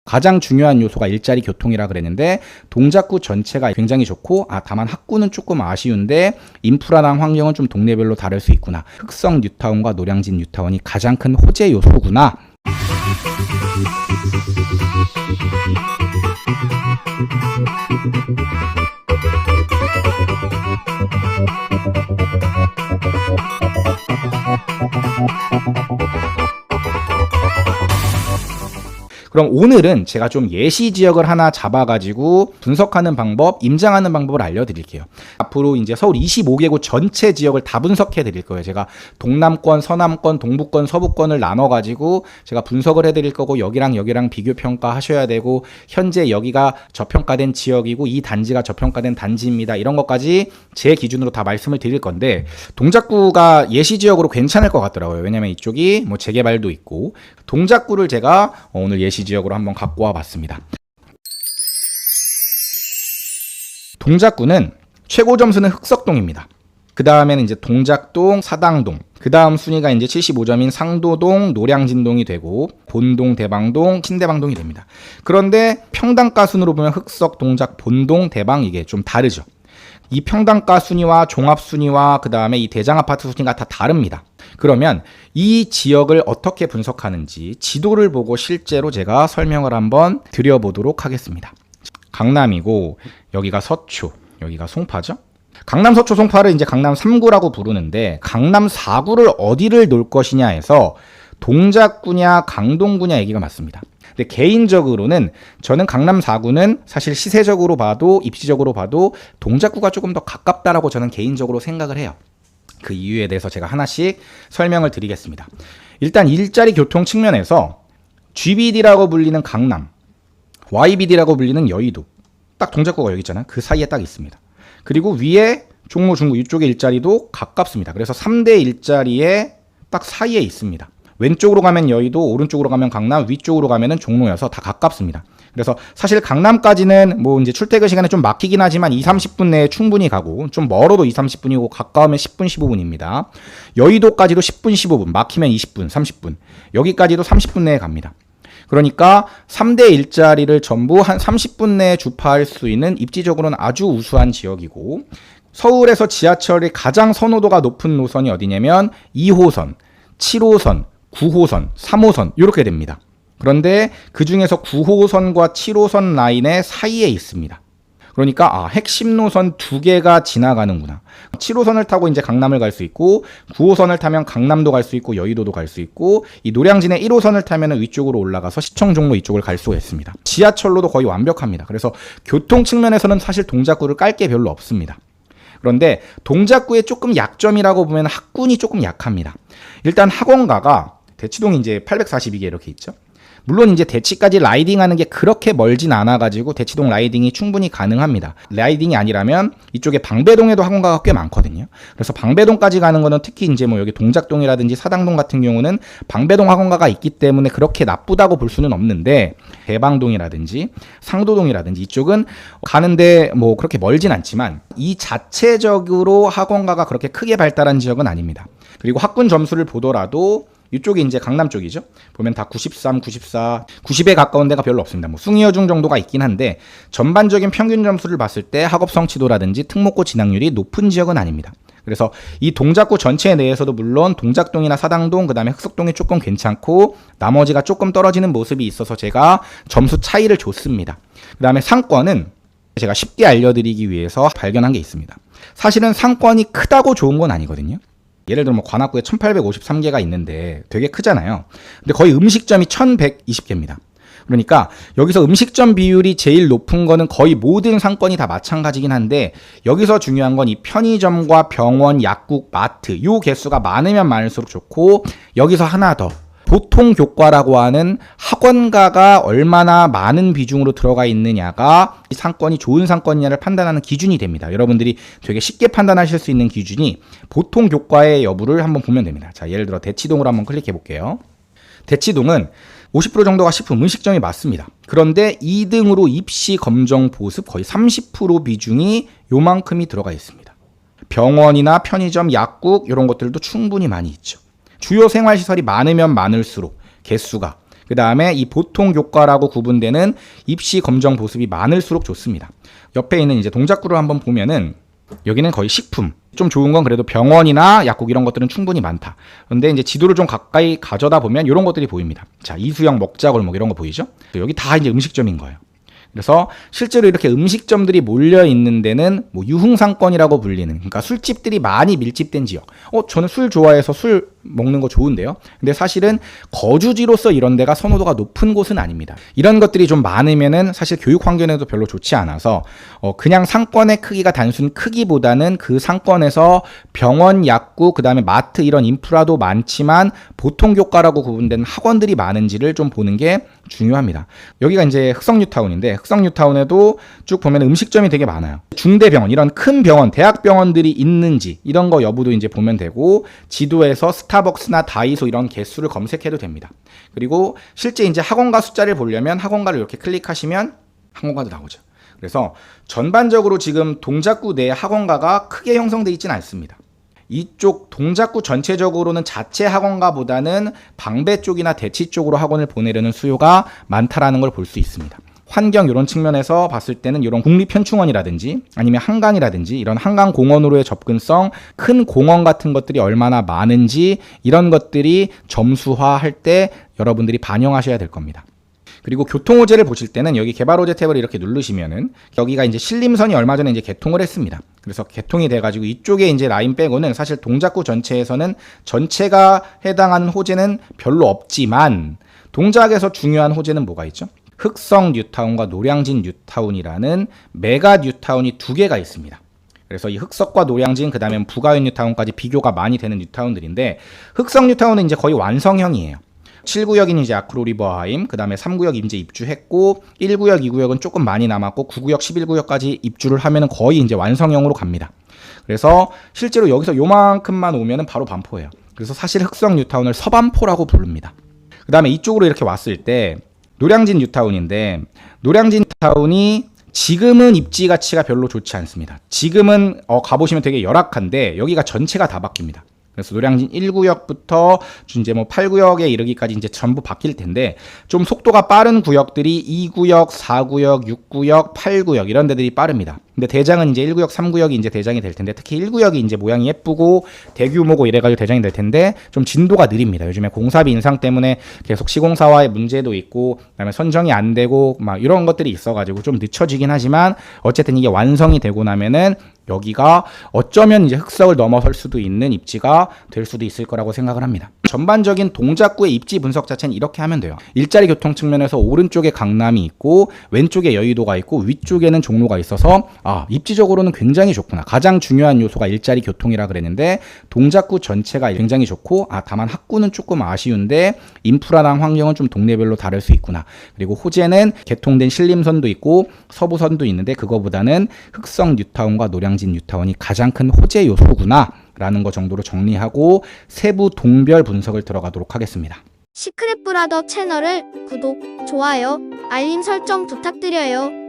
가장 중요한 요소가 일자리 교통이라 그랬는데 동작구 전체가 굉장히 좋고 다만 학구는 조금 아쉬운데 인프라랑 환경은 좀 동네별로 다를 수 있구나. 흑성 뉴타운과 노량진 뉴타운이 가장 큰 호재 요소구나. 그럼 오늘은 제가 좀 예시 지역을 하나 잡아가지고 분석하는 방법, 임장하는 방법을 알려드릴게요. 앞으로 이제 서울 25개구 전체 지역을 다 분석해 드릴 거예요. 제가 동남권, 서남권, 동부권, 서부권을 나눠가지고 제가 분석을 해드릴 거고 여기랑 여기랑 비교 평가하셔야 되고 현재 여기가 저평가된 지역이고 이 단지가 저평가된 단지입니다. 이런 것까지 제 기준으로 다 말씀을 드릴 건데 동작구가 예시 지역으로 괜찮을 것 같더라고요. 왜냐면 이쪽이 뭐 재개발도 있고 동작구를 제가 오늘 예시 지역으로 한번 갖고 와 봤습니다. 동작구는 최고 점수는 흑석동입니다. 그 다음에는 이제 동작동, 사당동, 그 다음 순위가 이제 75점인 상도동, 노량진동이 되고 본동, 대방동, 신대방동이 됩니다. 그런데 평당가 순으로 보면 흑석, 동작, 본동, 대방 이게 좀 다르죠. 이 평당가 순위와 종합 순위와 그 다음에 이 대장 아파트 순위가 다 다릅니다. 그러면 이 지역을 어떻게 분석하는지 지도를 보고 실제로 제가 설명을 한번 드려보도록 하겠습니다. 강남이고 여기가 서초, 여기가 송파죠. 강남, 서초, 송파를 이제 강남 3구라고 부르는데 강남 4구를 어디를 놓을 것이냐 해서 동작구냐 강동구냐 얘기가 맞습니다. 근데 개인적으로는 저는 강남 4구는 사실 시세적으로 봐도 입지적으로 봐도 동작구가 조금 더 가깝다라고 저는 개인적으로 생각을 해요. 그 이유에 대해서 제가 하나씩 설명을 드리겠습니다. 일단 일자리 교통 측면에서 GBD라고 불리는 강남, YBD라고 불리는 여의도, 딱 동작구가 여기 있잖아요. 그 사이에 딱 있습니다. 그리고 위에 종로, 중구 이쪽의 일자리도 가깝습니다. 그래서 3대 일자리에 딱 사이에 있습니다. 왼쪽으로 가면 여의도, 오른쪽으로 가면 강남, 위쪽으로 가면은 종로여서 다 가깝습니다. 그래서 사실 강남까지는 뭐 이제 출퇴근 시간에 좀 막히긴 하지만 20-30분 내에 충분히 가고 좀 멀어도 20-30분이고 가까우면 10분, 15분입니다. 여의도까지도 10분, 15분, 막히면 20분, 30분. 여기까지도 30분 내에 갑니다. 그러니까 3대 일자리를 전부 한 30분 내에 주파할 수 있는 입지적으로는 아주 우수한 지역이고 서울에서 지하철이 가장 선호도가 높은 노선이 어디냐면 2호선, 7호선, 9호선, 3호선 이렇게 됩니다. 그런데 그 중에서 9호선과 7호선 라인의 사이에 있습니다. 그러니까 핵심 노선 2개가 지나가는구나. 7호선을 타고 이제 강남을 갈 수 있고 9호선을 타면 강남도 갈 수 있고 여의도도 갈 수 있고 이 노량진의 1호선을 타면 위쪽으로 올라가서 시청 종로 이쪽을 갈 수가 있습니다. 지하철로도 거의 완벽합니다. 그래서 교통 측면에서는 사실 동작구를 깔 게 별로 없습니다. 그런데 동작구의 조금 약점이라고 보면 학군이 조금 약합니다. 일단 학원가가 대치동이 이제 842개 이렇게 있죠. 물론 이제 대치까지 라이딩하는 게 그렇게 멀진 않아가지고 대치동 라이딩이 충분히 가능합니다. 라이딩이 아니라면 이쪽에 방배동에도 학원가가 꽤 많거든요. 그래서 방배동까지 가는 거는 특히 이제 뭐 여기 동작동이라든지 사당동 같은 경우는 방배동 학원가가 있기 때문에 그렇게 나쁘다고 볼 수는 없는데 대방동이라든지 상도동이라든지 이쪽은 가는데 뭐 그렇게 멀진 않지만 이 자체적으로 학원가가 그렇게 크게 발달한 지역은 아닙니다. 그리고 학군 점수를 보더라도 이쪽이 이제 강남 쪽이죠. 보면 다 93, 94, 90에 가까운 데가 별로 없습니다. 뭐 숭이여중 정도가 있긴 한데 전반적인 평균 점수를 봤을 때 학업 성취도라든지 특목고 진학률이 높은 지역은 아닙니다. 그래서 이 동작구 전체 내에서도 물론 동작동이나 사당동, 그 다음에 흑석동이 조금 괜찮고 나머지가 조금 떨어지는 모습이 있어서 제가 점수 차이를 줬습니다. 그 다음에 상권은 제가 쉽게 알려드리기 위해서 발견한 게 있습니다. 사실은 상권이 크다고 좋은 건 아니거든요. 예를 들어 뭐 관악구에 1853개가 있는데 되게 크잖아요. 근데 거의 음식점이 1120개입니다. 그러니까 여기서 음식점 비율이 제일 높은 거는 거의 모든 상권이 다 마찬가지긴 한데 여기서 중요한 건 이 편의점과 병원, 약국, 마트 요 개수가 많으면 많을수록 좋고 여기서 하나 더 보통 교과라고 하는 학원가가 얼마나 많은 비중으로 들어가 있느냐가 이 상권이 좋은 상권이냐를 판단하는 기준이 됩니다. 여러분들이 되게 쉽게 판단하실 수 있는 기준이 보통 교과의 여부를 한번 보면 됩니다. 자, 예를 들어 대치동으로 한번 클릭해 볼게요. 대치동은 50% 정도가 식품, 음식점이 맞습니다. 그런데 2등으로 입시, 검정, 보습 거의 30% 비중이 요만큼이 들어가 있습니다. 병원이나 편의점, 약국 이런 것들도 충분히 많이 있죠. 주요 생활시설이 많으면 많을수록 개수가 그 다음에 이 보통 교과라고 구분되는 입시 검정 보습이 많을수록 좋습니다. 옆에 있는 이제 동작구를 한번 보면은 여기는 거의 식품. 좀 좋은 건 그래도 병원이나 약국 이런 것들은 충분히 많다. 그런데 이제 지도를 좀 가까이 가져다 보면 이런 것들이 보입니다. 자, 이수영 먹자골목 이런 거 보이죠? 여기 다 이제 음식점인 거예요. 그래서 실제로 이렇게 음식점들이 몰려 있는 데는 뭐 유흥상권이라고 불리는, 그러니까 술집들이 많이 밀집된 지역. 저는 술 좋아해서 술 먹는 거 좋은데요. 근데 사실은 거주지로서 이런 데가 선호도가 높은 곳은 아닙니다. 이런 것들이 좀 많으면은 사실 교육 환경에도 별로 좋지 않아서 그냥 상권의 크기가 단순 크기보다는 그 상권에서 병원, 약국, 그다음에 마트 이런 인프라도 많지만 보통 교과라고 구분된 학원들이 많은지를 좀 보는 게 중요합니다. 여기가 이제 흑석뉴타운인데 흑석뉴타운에도 쭉 보면 음식점이 되게 많아요. 중대병원, 이런 큰 병원, 대학병원들이 있는지 이런 거 여부도 이제 보면 되고, 지도에서 스타벅스나 다이소 이런 개수를 검색해도 됩니다. 그리고 실제 이제 학원가 숫자를 보려면 학원가를 이렇게 클릭하시면 학원가도 나오죠. 그래서 전반적으로 지금 동작구 내 학원가가 크게 형성되어 있지는 않습니다. 이쪽 동작구 전체적으로는 자체 학원가보다는 방배 쪽이나 대치 쪽으로 학원을 보내려는 수요가 많다라는 걸 볼 수 있습니다. 환경 이런 측면에서 봤을 때는 이런 국립현충원이라든지 아니면 한강이라든지 이런 한강공원으로의 접근성, 큰 공원 같은 것들이 얼마나 많은지 이런 것들이 점수화할 때 여러분들이 반영하셔야 될 겁니다. 그리고 교통호재를 보실 때는 여기 개발호재 탭을 이렇게 누르시면은 여기가 이제 신림선이 얼마 전에 이제 개통을 했습니다. 그래서 개통이 돼가지고 이쪽에 이제 라인 빼고는 사실 동작구 전체에서는 전체가 해당하는 호재는 별로 없지만 동작에서 중요한 호재는 뭐가 있죠? 흑성 뉴타운과 노량진 뉴타운이라는 메가 뉴타운이 두 개가 있습니다. 그래서 이 흑석과 노량진, 그 다음에 부가현 뉴타운까지 비교가 많이 되는 뉴타운들인데, 흑석 뉴타운은 이제 거의 완성형이에요. 7구역인 이제 아크로리버하임, 그 다음에 3구역 이제 입주했고, 1구역, 2구역은 조금 많이 남았고, 9구역, 11구역까지 입주를 하면은 거의 이제 완성형으로 갑니다. 그래서 실제로 여기서 요만큼만 오면은 바로 반포예요. 그래서 사실 흑석 뉴타운을 서반포라고 부릅니다. 그 다음에 이쪽으로 이렇게 왔을 때, 노량진 뉴타운인데, 노량진 뉴타운이 지금은 입지 가치가 별로 좋지 않습니다. 지금은 가보시면 되게 열악한데 여기가 전체가 다 바뀝니다. 그래서 노량진 1구역부터 이제 뭐 8구역에 이르기까지 이제 전부 바뀔 텐데, 좀 속도가 빠른 구역들이 2구역, 4구역, 6구역, 8구역 이런 데들이 빠릅니다. 근데 대장은 이제 1구역, 3구역이 이제 대장이 될 텐데, 특히 1구역이 이제 모양이 예쁘고 대규모고 이래가지고 대장이 될 텐데 좀 진도가 느립니다. 요즘에 공사비 인상 때문에 계속 시공사와의 문제도 있고, 그다음에 선정이 안 되고 막 이런 것들이 있어가지고 좀 늦춰지긴 하지만 어쨌든 이게 완성이 되고 나면은 여기가 어쩌면 이제 흑석을 넘어설 수도 있는 입지가 될 수도 있을 거라고 생각을 합니다. 전반적인 동작구의 입지 분석 자체는 이렇게 하면 돼요. 일자리 교통 측면에서 오른쪽에 강남이 있고 왼쪽에 여의도가 있고 위쪽에는 종로가 있어서 입지적으로는 굉장히 좋구나. 가장 중요한 요소가 일자리 교통이라 그랬는데 동작구 전체가 굉장히 좋고 다만 학구는 조금 아쉬운데 인프라랑 환경은 좀 동네별로 다를 수 있구나. 그리고 호재는 개통된 신림선도 있고 서부선도 있는데 그거보다는 흑석 뉴타운과 노량진 뉴타운이 가장 큰 호재 요소구나 라는 거 정도로 정리하고 세부 동별 분석을 들어가도록 하겠습니다. 시크릿 브라더 채널을 구독, 좋아요, 알림 설정 부탁드려요.